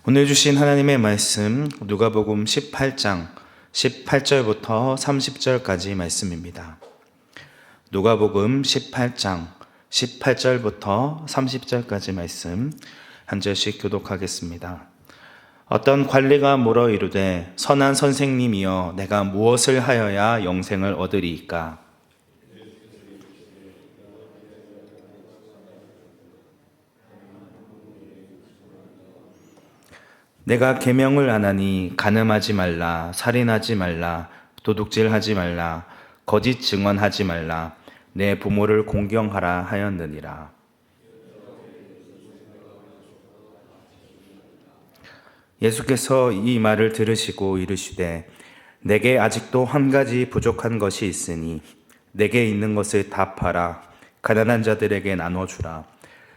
오늘 주신 하나님의 말씀 누가복음 18장 18절부터 30절까지 말씀입니다. 누가복음 18장 18절부터 30절까지 말씀 한 절씩 교독하겠습니다. 어떤 관리가 물어 이르되 선한 선생님이여 내가 무엇을 하여야 영생을 얻으리이까? 내가 계명을 안 하니 간음하지 말라, 살인하지 말라, 도둑질하지 말라, 거짓 증언하지 말라, 내 부모를 공경하라 하였느니라. 예수께서 이 말을 들으시고 이르시되 내게 아직도 한 가지 부족한 것이 있으니 내게 있는 것을 다 팔아 가난한 자들에게 나눠주라.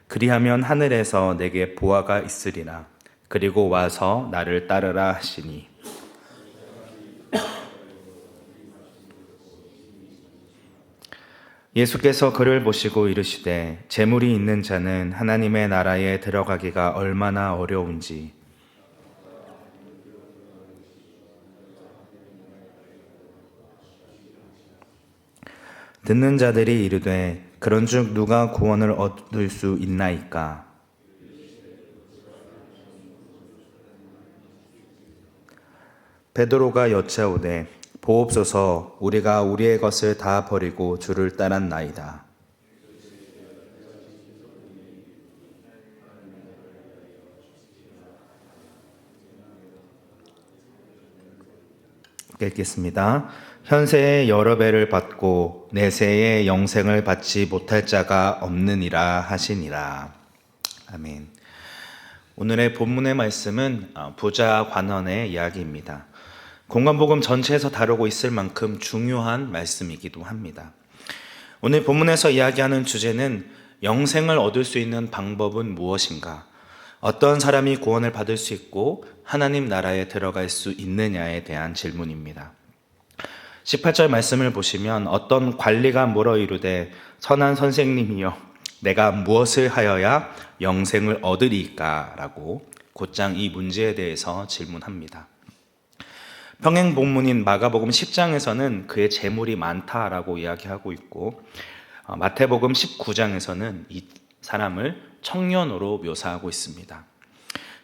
그리하면 하늘에서 내게 보화가 있으리라. 그리고 와서 나를 따르라 하시니 예수께서 그를 보시고 이르시되 재물이 있는 자는 하나님의 나라에 들어가기가 얼마나 어려운지 듣는 자들이 이르되 그런즉 누가 구원을 얻을 수 있나이까? 베드로가 여짜오되 보옵소서 우리가 우리의 것을 다 버리고 주를 따랐나이다. 읽겠습니다. 현세에 여러 배를 받고 내세에 영생을 받지 못할 자가 없느니라 하시니라. 아멘. 오늘의 본문의 말씀은 부자 관원의 이야기입니다. 공관복음 전체에서 다루고 있을 만큼 중요한 말씀이기도 합니다. 오늘 본문에서 이야기하는 주제는 영생을 얻을 수 있는 방법은 무엇인가? 어떤 사람이 구원을 받을 수 있고 하나님 나라에 들어갈 수 있느냐에 대한 질문입니다. 18절 말씀을 보시면 어떤 관리가 물어 이르되 선한 선생님이여 내가 무엇을 하여야 영생을 얻으리까? 라고 곧장 이 문제에 대해서 질문합니다. 평행 본문인 마가복음 10장에서는 그의 재물이 많다라고 이야기하고 있고 마태복음 19장에서는 이 사람을 청년으로 묘사하고 있습니다.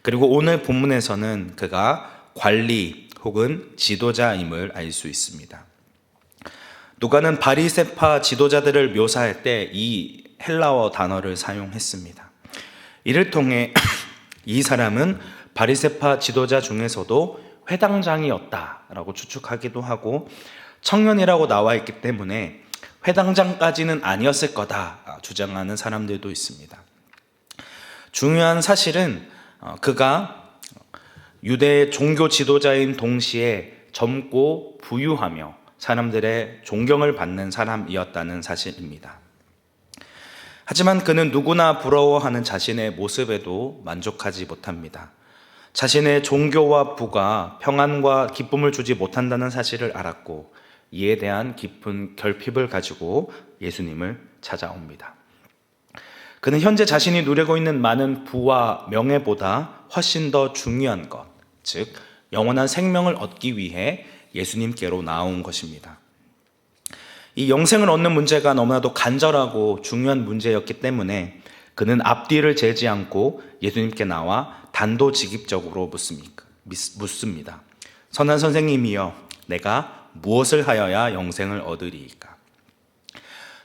그리고 오늘 본문에서는 그가 관리 혹은 지도자임을 알 수 있습니다. 누가는 바리새파 지도자들을 묘사할 때 이 헬라어 단어를 사용했습니다. 이를 통해 이 사람은 바리새파 지도자 중에서도 회당장이었다라고 추측하기도 하고 청년이라고 나와 있기 때문에 회당장까지는 아니었을 거다 주장하는 사람들도 있습니다. 중요한 사실은 그가 유대의 종교 지도자인 동시에 젊고 부유하며 사람들의 존경을 받는 사람이었다는 사실입니다. 하지만 그는 누구나 부러워하는 자신의 모습에도 만족하지 못합니다. 자신의 종교와 부가 평안과 기쁨을 주지 못한다는 사실을 알았고 이에 대한 깊은 결핍을 가지고 예수님을 찾아옵니다. 그는 현재 자신이 누리고 있는 많은 부와 명예보다 훨씬 더 중요한 것, 즉 영원한 생명을 얻기 위해 예수님께로 나온 것입니다. 이 영생을 얻는 문제가 너무나도 간절하고 중요한 문제였기 때문에 그는 앞뒤를 재지 않고 예수님께 나와 단도직입적으로 묻습니다. 선한 선생님이여 내가 무엇을 하여야 영생을 얻으리이까?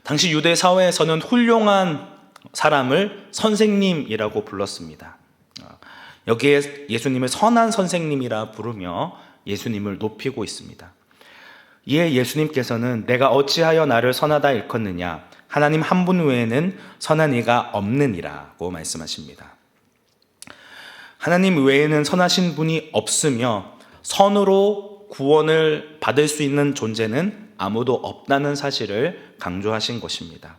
당시 유대 사회에서는 훌륭한 사람을 선생님이라고 불렀습니다. 여기에 예수님을 선한 선생님이라 부르며 예수님을 높이고 있습니다. 이에 예수님께서는 내가 어찌하여 나를 선하다 일컫느냐? 하나님 한 분 외에는 선한 이가 없느니라고 말씀하십니다. 하나님 외에는 선하신 분이 없으며 선으로 구원을 받을 수 있는 존재는 아무도 없다는 사실을 강조하신 것입니다.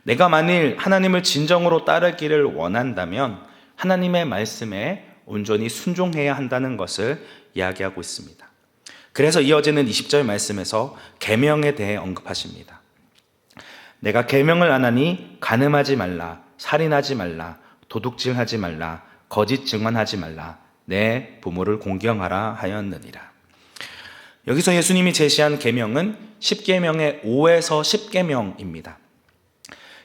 내가 만일 하나님을 진정으로 따르기를 원한다면 하나님의 말씀에 온전히 순종해야 한다는 것을 이야기하고 있습니다. 그래서 이어지는 20절 말씀에서 계명에 대해 언급하십니다. 내가 계명을 안 하니 간음하지 말라, 살인하지 말라, 도둑질하지 말라, 거짓 증언하지 말라, 내 부모를 공경하라 하였느니라. 여기서 예수님이 제시한 계명은 10계명의 5에서 10계명입니다.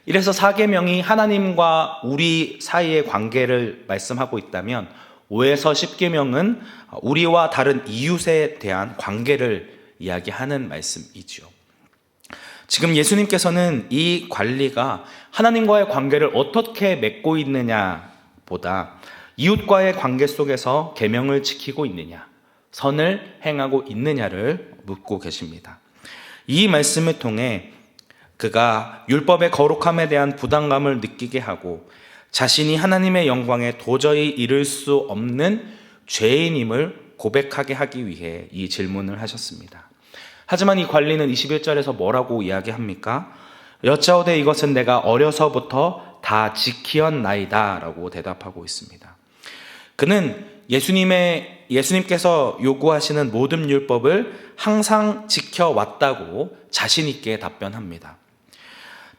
1에서 4계명이 하나님과 우리 사이의 관계를 말씀하고 있다면 5에서 10계명은 우리와 다른 이웃에 대한 관계를 이야기하는 말씀이죠. 지금 예수님께서는 이 관리가 하나님과의 관계를 어떻게 맺고 있느냐 보다 이웃과의 관계 속에서 계명을 지키고 있느냐, 선을 행하고 있느냐를 묻고 계십니다. 이 말씀을 통해 그가 율법의 거룩함에 대한 부담감을 느끼게 하고 자신이 하나님의 영광에 도저히 이를 수 없는 죄인임을 고백하게 하기 위해 이 질문을 하셨습니다. 하지만 이 관리는 21절에서 뭐라고 이야기합니까? 여짜오되 이것은 내가 어려서부터 다 지키었나이다 라고 대답하고 있습니다. 그는 예수님께서 요구하시는 모든 율법을 항상 지켜왔다고 자신 있게 답변합니다.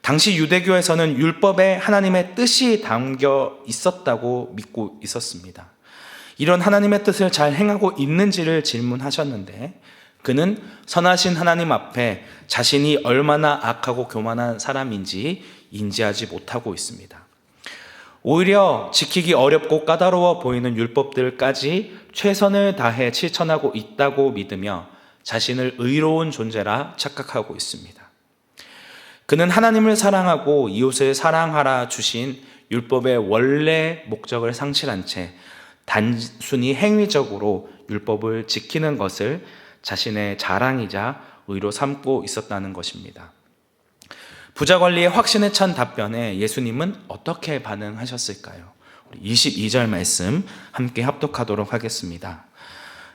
당시 유대교에서는 율법에 하나님의 뜻이 담겨 있었다고 믿고 있었습니다. 이런 하나님의 뜻을 잘 행하고 있는지를 질문하셨는데 그는 선하신 하나님 앞에 자신이 얼마나 악하고 교만한 사람인지 인지하지 못하고 있습니다. 오히려 지키기 어렵고 까다로워 보이는 율법들까지 최선을 다해 실천하고 있다고 믿으며 자신을 의로운 존재라 착각하고 있습니다. 그는 하나님을 사랑하고 이웃을 사랑하라 주신 율법의 원래 목적을 상실한 채 단순히 행위적으로 율법을 지키는 것을 자신의 자랑이자 의로 삼고 있었다는 것입니다. 부자 관리의 확신에 찬 답변에 예수님은 어떻게 반응하셨을까요? 22절 말씀 함께 합독하도록 하겠습니다.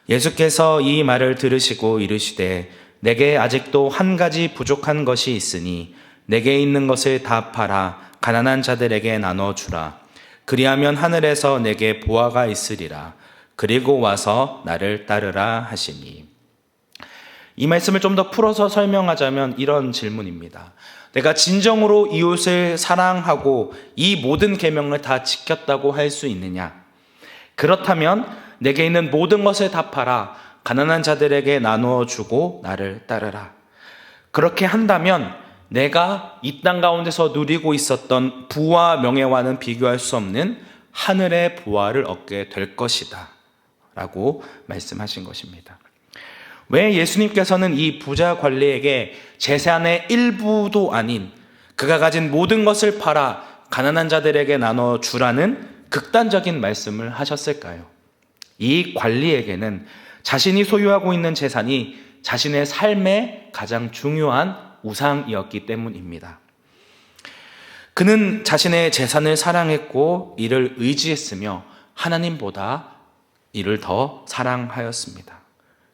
예수께서 이 말을 들으시고 이르시되 내게 아직도 한 가지 부족한 것이 있으니 내게 있는 것을 다 팔아 가난한 자들에게 나눠주라. 그리하면 하늘에서 내게 보화가 있으리라. 그리고 와서 나를 따르라 하시니. 이 말씀을 좀 더 풀어서 설명하자면 이런 질문입니다. 내가 진정으로 이웃을 사랑하고 이 모든 계명을 다 지켰다고 할 수 있느냐? 그렇다면 내게 있는 모든 것을 다 팔아 가난한 자들에게 나누어 주고 나를 따르라. 그렇게 한다면 내가 이 땅 가운데서 누리고 있었던 부와 명예와는 비교할 수 없는 하늘의 부활을 얻게 될 것이다 라고 말씀하신 것입니다. 왜 예수님께서는 이 부자 관리에게 재산의 일부도 아닌 그가 가진 모든 것을 팔아 가난한 자들에게 나눠 주라는 극단적인 말씀을 하셨을까요? 이 관리에게는 자신이 소유하고 있는 재산이 자신의 삶의 가장 중요한 우상이었기 때문입니다. 그는 자신의 재산을 사랑했고 이를 의지했으며 하나님보다 이를 더 사랑하였습니다.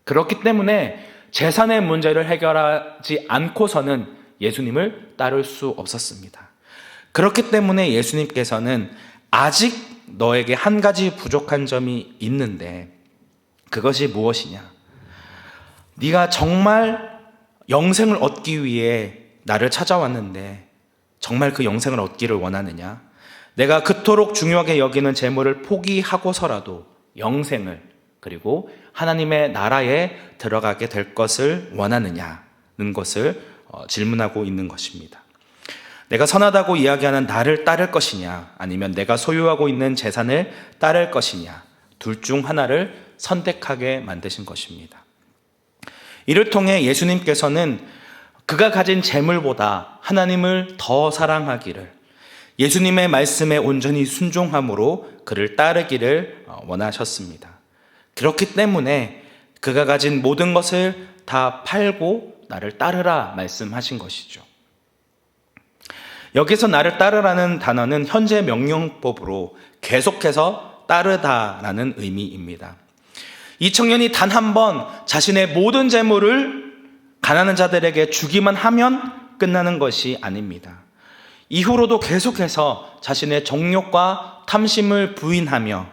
그렇기 때문에 재산의 문제를 해결하지 않고서는 예수님을 따를 수 없었습니다. 그렇기 때문에 예수님께서는 아직 너에게 한 가지 부족한 점이 있는데 그것이 무엇이냐? 네가 정말 영생을 얻기 위해 나를 찾아왔는데 정말 그 영생을 얻기를 원하느냐? 내가 그토록 중요하게 여기는 재물을 포기하고서라도 영생을 그리고 하나님의 나라에 들어가게 될 것을 원하느냐는 것을 질문하고 있는 것입니다. 내가 선하다고 이야기하는 나를 따를 것이냐 아니면 내가 소유하고 있는 재산을 따를 것이냐 둘 중 하나를 선택하게 만드신 것입니다. 이를 통해 예수님께서는 그가 가진 재물보다 하나님을 더 사랑하기를 예수님의 말씀에 온전히 순종함으로 그를 따르기를 원하셨습니다. 그렇기 때문에 그가 가진 모든 것을 다 팔고 나를 따르라 말씀하신 것이죠. 여기서 나를 따르라는 단어는 현재 명령법으로 계속해서 따르다라는 의미입니다. 이 청년이 단 한 번 자신의 모든 재물을 가난한 자들에게 주기만 하면 끝나는 것이 아닙니다. 이후로도 계속해서 자신의 정욕과 탐심을 부인하며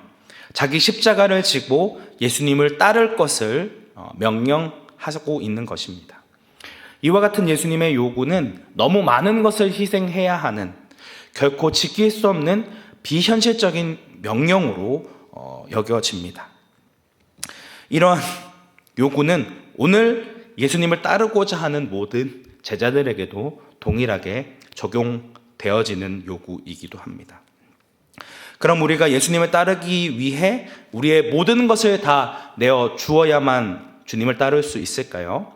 자기 십자가를 지고 예수님을 따를 것을 명령하고 있는 것입니다. 이와 같은 예수님의 요구는 너무 많은 것을 희생해야 하는 결코 지킬 수 없는 비현실적인 명령으로 여겨집니다. 이러한 요구는 오늘 예수님을 따르고자 하는 모든 제자들에게도 동일하게 적용되어지는 요구이기도 합니다. 그럼 우리가 예수님을 따르기 위해 우리의 모든 것을 다 내어 주어야만 주님을 따를 수 있을까요?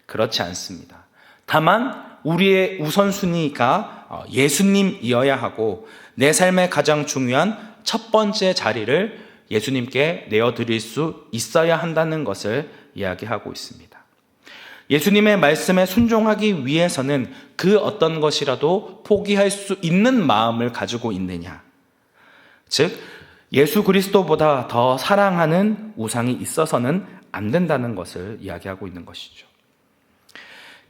그렇지 않습니다. 다만 우리의 우선순위가 예수님이어야 하고 내 삶의 가장 중요한 첫 번째 자리를 예수님께 내어드릴 수 있어야 한다는 것을 이야기하고 있습니다. 예수님의 말씀에 순종하기 위해서는 그 어떤 것이라도 포기할 수 있는 마음을 가지고 있느냐, 즉 예수 그리스도보다 더 사랑하는 우상이 있어서는 안 된다는 것을 이야기하고 있는 것이죠.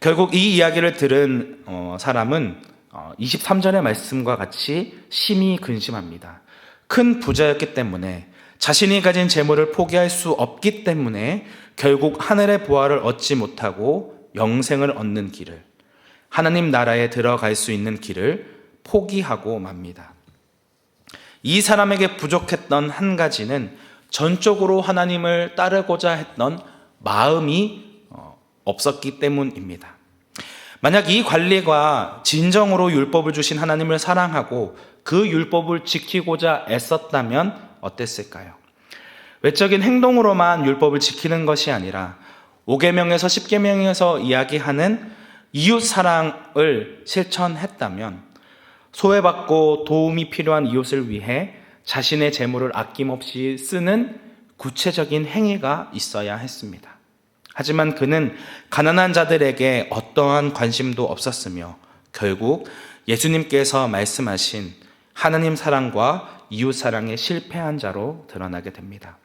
결국 이 이야기를 들은 사람은 23절의 말씀과 같이 심히 근심합니다. 큰 부자였기 때문에, 자신이 가진 재물을 포기할 수 없기 때문에 결국 하늘의 보화를 얻지 못하고 영생을 얻는 길을, 하나님 나라에 들어갈 수 있는 길을 포기하고 맙니다. 이 사람에게 부족했던 한 가지는 전적으로 하나님을 따르고자 했던 마음이 없었기 때문입니다. 만약 이 관리가 진정으로 율법을 주신 하나님을 사랑하고 그 율법을 지키고자 애썼다면 어땠을까요? 외적인 행동으로만 율법을 지키는 것이 아니라 5계명에서 10계명에서 이야기하는 이웃 사랑을 실천했다면, 소외받고 도움이 필요한 이웃을 위해 자신의 재물을 아낌없이 쓰는 구체적인 행위가 있어야 했습니다. 하지만 그는 가난한 자들에게 어떠한 관심도 없었으며 결국 예수님께서 말씀하신 하나님 사랑과 이웃 사랑에 실패한 자로 드러나게 됩니다.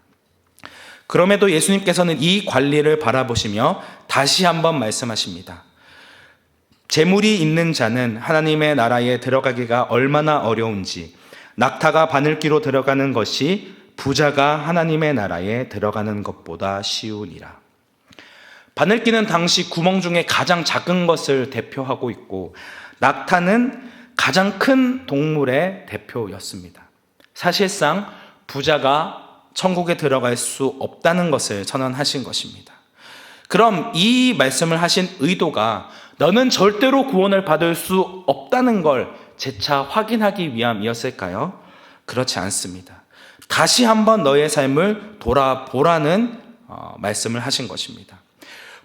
그럼에도 예수님께서는 이 관리를 바라보시며 다시 한번 말씀하십니다. 재물이 있는 자는 하나님의 나라에 들어가기가 얼마나 어려운지, 낙타가 바늘귀로 들어가는 것이 부자가 하나님의 나라에 들어가는 것보다 쉬우니라. 바늘귀는 당시 구멍 중에 가장 작은 것을 대표하고 있고, 낙타는 가장 큰 동물의 대표였습니다. 사실상 부자가 천국에 들어갈 수 없다는 것을 선언하신 것입니다. 그럼 이 말씀을 하신 의도가 너는 절대로 구원을 받을 수 없다는 걸 재차 확인하기 위함이었을까요? 그렇지 않습니다. 다시 한번 너의 삶을 돌아보라는 말씀을 하신 것입니다.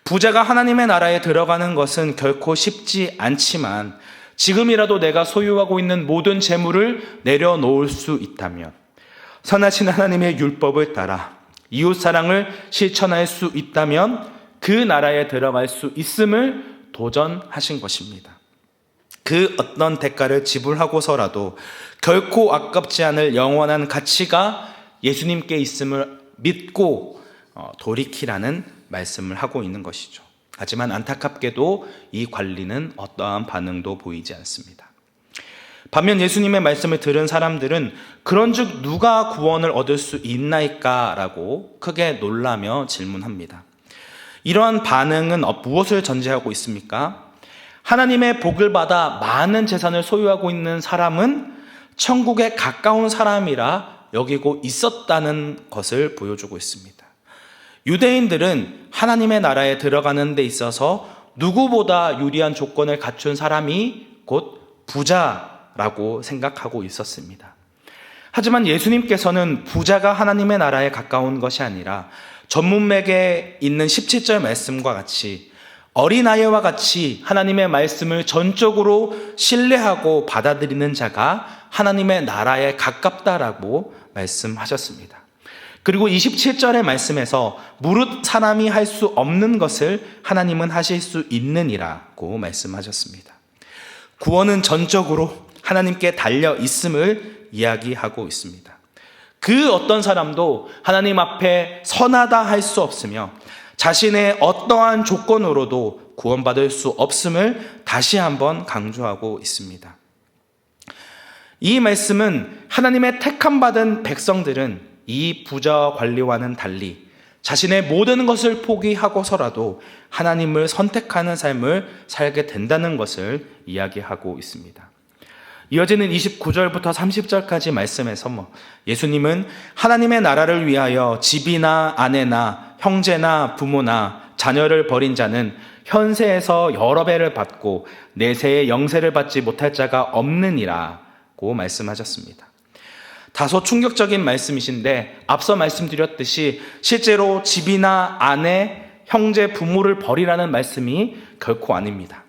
부자가 하나님의 나라에 들어가는 것은 결코 쉽지 않지만, 지금이라도 내가 소유하고 있는 모든 재물을 내려놓을 수 있다면, 선하신 하나님의 율법을 따라 이웃 사랑을 실천할 수 있다면 그 나라에 들어갈 수 있음을 도전하신 것입니다. 그 어떤 대가를 지불하고서라도 결코 아깝지 않을 영원한 가치가 예수님께 있음을 믿고 돌이키라는 말씀을 하고 있는 것이죠. 하지만 안타깝게도 이 관리는 어떠한 반응도 보이지 않습니다. 반면 예수님의 말씀을 들은 사람들은 그런즉 누가 구원을 얻을 수 있나이까? 라고 크게 놀라며 질문합니다. 이러한 반응은 무엇을 전제하고 있습니까? 하나님의 복을 받아 많은 재산을 소유하고 있는 사람은 천국에 가까운 사람이라 여기고 있었다는 것을 보여주고 있습니다. 유대인들은 하나님의 나라에 들어가는 데 있어서 누구보다 유리한 조건을 갖춘 사람이 곧 부자라고 생각하고 있었습니다. 하지만 예수님께서는 부자가 하나님의 나라에 가까운 것이 아니라 전문맥에 있는 17절 말씀과 같이 어린아이와 같이 하나님의 말씀을 전적으로 신뢰하고 받아들이는 자가 하나님의 나라에 가깝다라고 말씀하셨습니다. 그리고 27절의 말씀에서 무릇 사람이 할 수 없는 것을 하나님은 하실 수 있느니라고 말씀하셨습니다. 구원은 전적으로 하나님께 달려 있음을 이야기하고 있습니다. 그 어떤 사람도 하나님 앞에 선하다 할 수 없으며 자신의 어떠한 조건으로도 구원받을 수 없음을 다시 한번 강조하고 있습니다. 이 말씀은 하나님의 택함받은 백성들은 이 부자 관리와는 달리 자신의 모든 것을 포기하고서라도 하나님을 선택하는 삶을 살게 된다는 것을 이야기하고 있습니다. 이어지는 29절부터 30절까지 말씀에서 예수님은 하나님의 나라를 위하여 집이나 아내나 형제나 부모나 자녀를 버린 자는 현세에서 여러 배를 받고 내세에 영세를 받지 못할 자가 없느니라고 말씀하셨습니다. 다소 충격적인 말씀이신데 앞서 말씀드렸듯이 실제로 집이나 아내, 형제, 부모를 버리라는 말씀이 결코 아닙니다.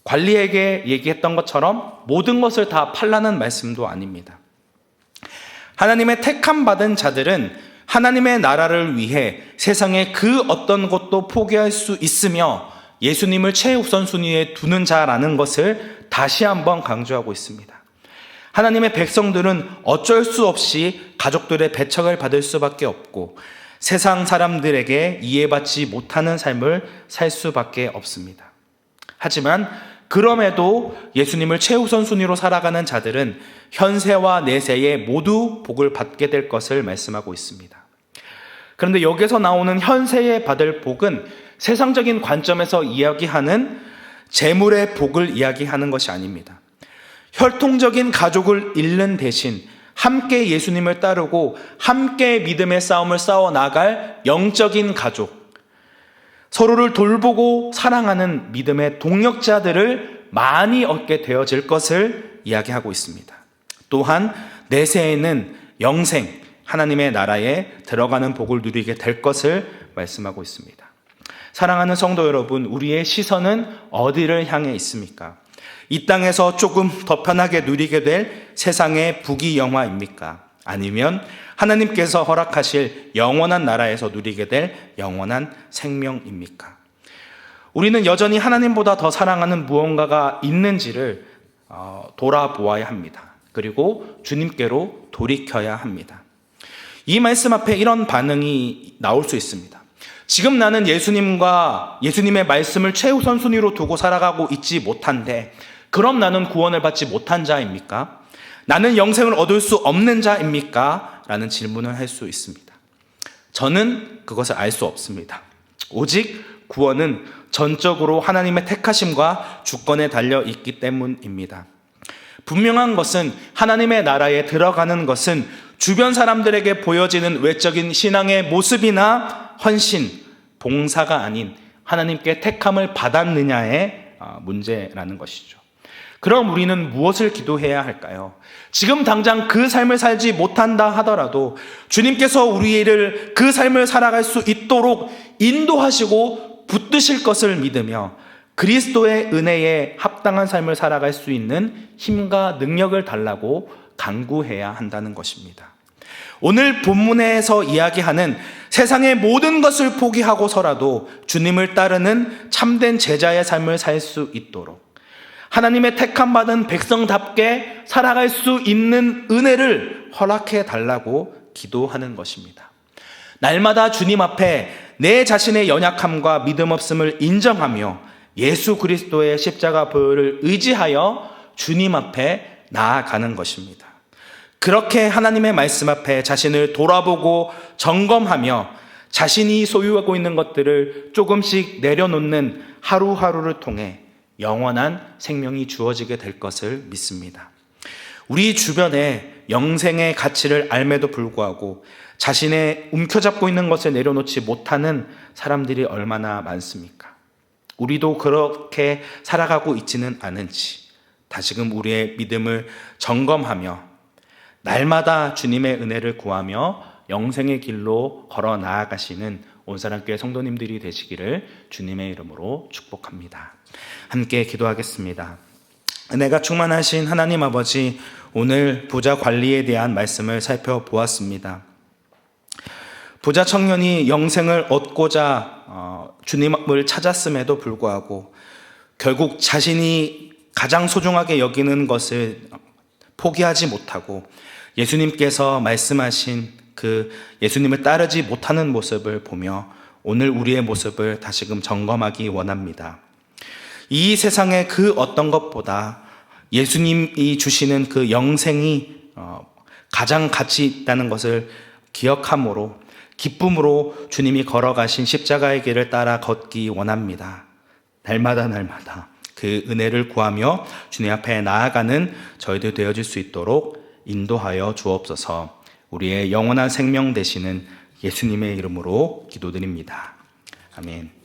관리에게 얘기했던 것처럼 모든 것을 다 팔라는 말씀도 아닙니다. 하나님의 택함 받은 자들은 하나님의 나라를 위해 세상의 그 어떤 것도 포기할 수 있으며 예수님을 최우선순위에 두는 자라는 것을 다시 한번 강조하고 있습니다. 하나님의 백성들은 어쩔 수 없이 가족들의 배척을 받을 수밖에 없고 세상 사람들에게 이해받지 못하는 삶을 살 수밖에 없습니다. 하지만 그럼에도 예수님을 최우선 순위로 살아가는 자들은 현세와 내세에 모두 복을 받게 될 것을 말씀하고 있습니다. 그런데 여기서 나오는 현세에 받을 복은 세상적인 관점에서 이야기하는 재물의 복을 이야기하는 것이 아닙니다. 혈통적인 가족을 잃는 대신 함께 예수님을 따르고 함께 믿음의 싸움을 싸워 나갈 영적인 가족, 서로를 돌보고 사랑하는 믿음의 동역자들을 많이 얻게 되어질 것을 이야기하고 있습니다. 또한 내세에는 영생, 하나님의 나라에 들어가는 복을 누리게 될 것을 말씀하고 있습니다. 사랑하는 성도 여러분, 우리의 시선은 어디를 향해 있습니까? 이 땅에서 조금 더 편하게 누리게 될 세상의 부귀영화입니까? 아니면 하나님께서 허락하실 영원한 나라에서 누리게 될 영원한 생명입니까? 우리는 여전히 하나님보다 더 사랑하는 무언가가 있는지를 돌아보아야 합니다. 그리고 주님께로 돌이켜야 합니다. 이 말씀 앞에 이런 반응이 나올 수 있습니다. 지금 나는 예수님의 말씀을 최우선 순위로 두고 살아가고 있지 못한데 그럼 나는 구원을 받지 못한 자입니까? 나는 영생을 얻을 수 없는 자입니까? 라는 질문을 할 수 있습니다. 저는 그것을 알 수 없습니다. 오직 구원은 전적으로 하나님의 택하심과 주권에 달려 있기 때문입니다. 분명한 것은 하나님의 나라에 들어가는 것은 주변 사람들에게 보여지는 외적인 신앙의 모습이나 헌신, 봉사가 아닌 하나님께 택함을 받았느냐의 문제라는 것이죠. 그럼 우리는 무엇을 기도해야 할까요? 지금 당장 그 삶을 살지 못한다 하더라도 주님께서 우리를 그 삶을 살아갈 수 있도록 인도하시고 붙드실 것을 믿으며 그리스도의 은혜에 합당한 삶을 살아갈 수 있는 힘과 능력을 달라고 간구해야 한다는 것입니다. 오늘 본문에서 이야기하는 세상의 모든 것을 포기하고서라도 주님을 따르는 참된 제자의 삶을 살 수 있도록 하나님의 택함받은 백성답게 살아갈 수 있는 은혜를 허락해 달라고 기도하는 것입니다. 날마다 주님 앞에 내 자신의 연약함과 믿음 없음을 인정하며 예수 그리스도의 십자가 보혈을 의지하여 주님 앞에 나아가는 것입니다. 그렇게 하나님의 말씀 앞에 자신을 돌아보고 점검하며 자신이 소유하고 있는 것들을 조금씩 내려놓는 하루하루를 통해 영원한 생명이 주어지게 될 것을 믿습니다. 우리 주변에 영생의 가치를 알매도 불구하고 자신의 움켜잡고 있는 것을 내려놓지 못하는 사람들이 얼마나 많습니까? 우리도 그렇게 살아가고 있지는 않은지 다시금 우리의 믿음을 점검하며 날마다 주님의 은혜를 구하며 영생의 길로 걸어 나아가시는 온사랑교회 성도님들이 되시기를 주님의 이름으로 축복합니다. 함께 기도하겠습니다. 은혜가 충만하신 하나님 아버지, 오늘 부자 관리에 대한 말씀을 살펴보았습니다. 부자 청년이 영생을 얻고자 주님을 찾았음에도 불구하고 결국 자신이 가장 소중하게 여기는 것을 포기하지 못하고 예수님께서 말씀하신 그 예수님을 따르지 못하는 모습을 보며 오늘 우리의 모습을 다시금 점검하기 원합니다. 이 세상의 그 어떤 것보다 예수님이 주시는 그 영생이 가장 가치 있다는 것을 기억함으로 기쁨으로 주님이 걸어가신 십자가의 길을 따라 걷기 원합니다. 날마다 그 은혜를 구하며 주님 앞에 나아가는 저희들 되어질 수 있도록 인도하여 주옵소서. 우리의 영원한 생명 되시는 예수님의 이름으로 기도드립니다. 아멘.